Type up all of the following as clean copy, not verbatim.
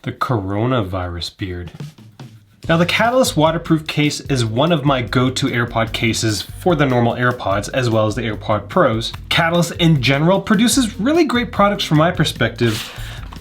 The coronavirus beard. Now the Catalyst waterproof case is one of my go-to AirPod cases for the normal AirPods as well as the AirPod Pros. Catalyst in general produces really great products from my perspective.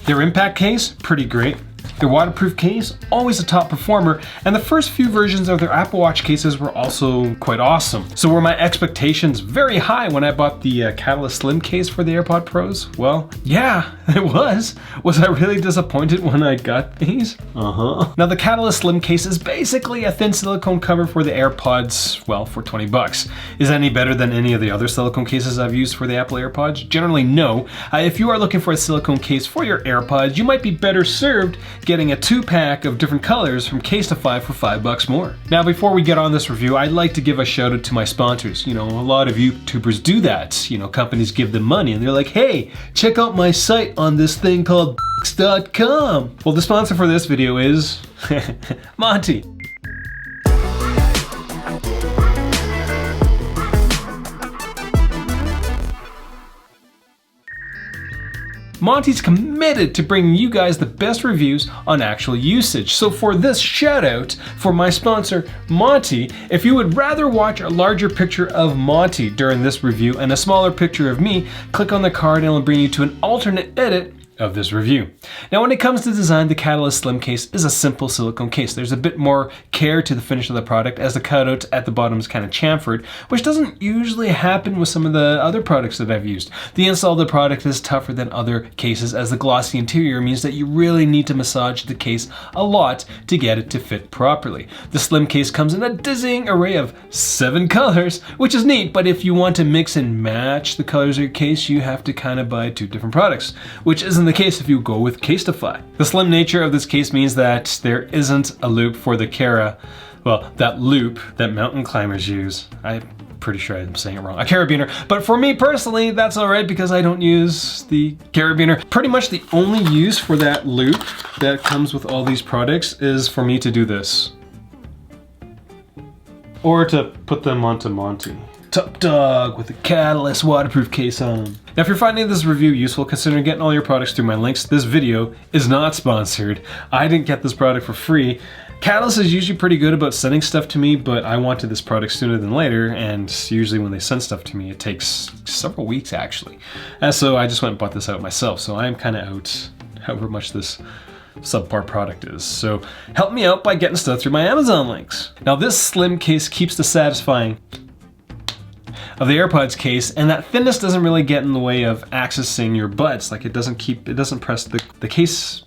Their impact case, pretty great. Their waterproof case, always a top performer, and the first few versions of their Apple Watch cases were also quite awesome. So were my expectations very high when I bought the Catalyst Slim case for the AirPod Pros? Well, yeah, it was. Was I really disappointed when I got these? Now the Catalyst Slim case is basically a thin silicone cover for the AirPods, well, for 20 bucks. Is that any better than any of the other silicone cases I've used for the Apple AirPods? Generally, no. If you are looking for a silicone case for your AirPods, you might be better served getting a 2-pack of different colors from Casetify for $5 more. Now, before we get on this review, I'd like to give a shout out to my sponsors. You know, a lot of YouTubers do that. You know, companies give them money and they're like, hey, check out my site on this thing called .com. Well, the sponsor for this video is Monty. Monty's committed to bringing you guys the best reviews on actual usage. So for this shout out for my sponsor, Monty, if you would rather watch a larger picture of Monty during this review and a smaller picture of me, click on the card and it'll bring you to an alternate edit of this review. Now when it comes to design, the Catalyst Slim case is a simple silicone case. There's a bit more care to the finish of the product as the cutout at the bottom is kind of chamfered, which doesn't usually happen with some of the other products that I've used. The install of the product is tougher than other cases as the glossy interior means that you really need to massage the case a lot to get it to fit properly. The Slim case comes in a dizzying array of 7 colors, which is neat, but if you want to mix and match the colors of your case, you have to kind of buy 2 different products, which isn't the case if you go with Casetify. The slim nature of this case means that there isn't a loop for the Cara, well, that loop that mountain climbers use. I'm pretty sure I'm saying it wrong. A carabiner. But for me personally, that's alright because I don't use the carabiner. Pretty much the only use for that loop that comes with all these products is for me to do this. Or to put them onto Monty. Top dog with a Catalyst waterproof case on. Now if you're finding this review useful, consider getting all your products through my links. This video is not sponsored. I didn't get this product for free. Catalyst is usually pretty good about sending stuff to me, but I wanted this product sooner than later, and usually when they send stuff to me, it takes several weeks actually. And so I just went and bought this out myself, so I'm kind of out however much this subpar product is. So help me out by getting stuff through my Amazon links. Now this Slim case keeps the satisfying of the AirPods case, and that thinness doesn't really get in the way of accessing your buds. Like it doesn't press the case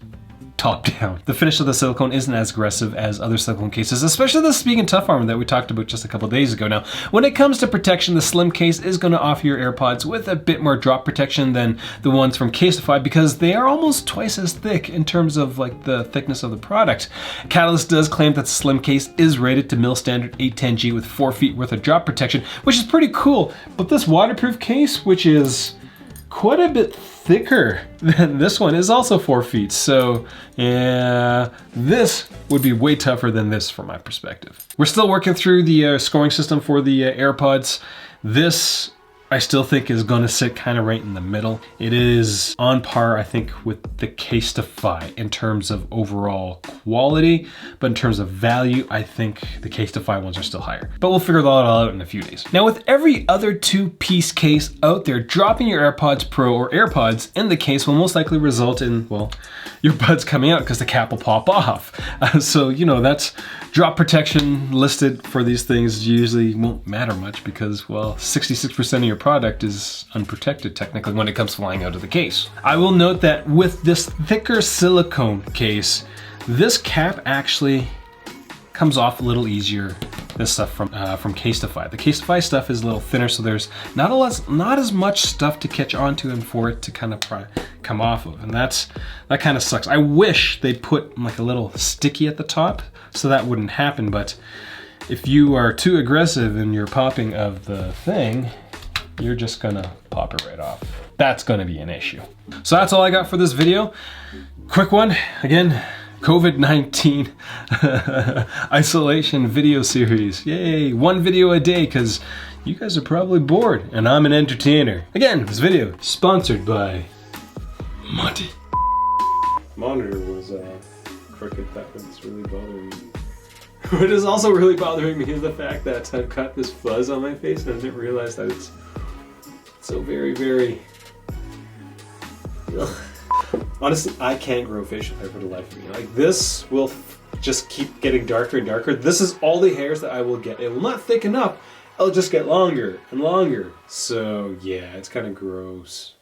top down. The finish of the silicone isn't as aggressive as other silicone cases, especially the Spigen Tough Armor that we talked about just a couple days ago. Now, when it comes to protection, the Slim case is going to offer your AirPods with a bit more drop protection than the ones from Casetify because they are almost twice as thick in terms of like the thickness of the product. Catalyst does claim that the Slim case is rated to mil standard 810G with 4 feet worth of drop protection, which is pretty cool. But this waterproof case, which is quite a bit thicker than this one, is also 4 feet. So yeah, this would be way tougher than this from my perspective. We're still working through the scoring system for the AirPods. This I still think is going to sit kind of right in the middle. It is on par, I think, with the Casetify in terms of overall quality, but in terms of value, I think the Casetify ones are still higher. But we'll figure that all out in a few days. Now, with every other 2-piece case out there, dropping your AirPods Pro or AirPods in the case will most likely result in, well, your buds coming out because the cap will pop off. So, you know, that's drop protection listed for these things usually won't matter much because, well, 66% of your product is unprotected technically when it comes flying out of the case. I will note that with this thicker silicone case, this cap actually comes off a little easier than stuff from Casetify. The Casetify stuff is a little thinner, so there's not as much stuff to catch onto and for it to kind of come off of, and that kind of sucks. I wish they put like a little sticky at the top so that wouldn't happen, but if you are too aggressive in your popping of the thing, you're just gonna pop it right off. That's gonna be an issue. So that's all I got for this video. Quick one, again, COVID-19 isolation video series. Yay, 1 video a day because you guys are probably bored and I'm an entertainer. Again, this video sponsored by Monty. monitor was crooked. That was really bothering me. What is also really bothering me is the fact that I've got this fuzz on my face and I didn't realize that it's so very, very... Ugh. Honestly, I can't grow facial hair for the life of me. Like, this will just keep getting darker and darker. This is all the hairs that I will get. It will not thicken up. It'll just get longer and longer. So, yeah, it's kind of gross.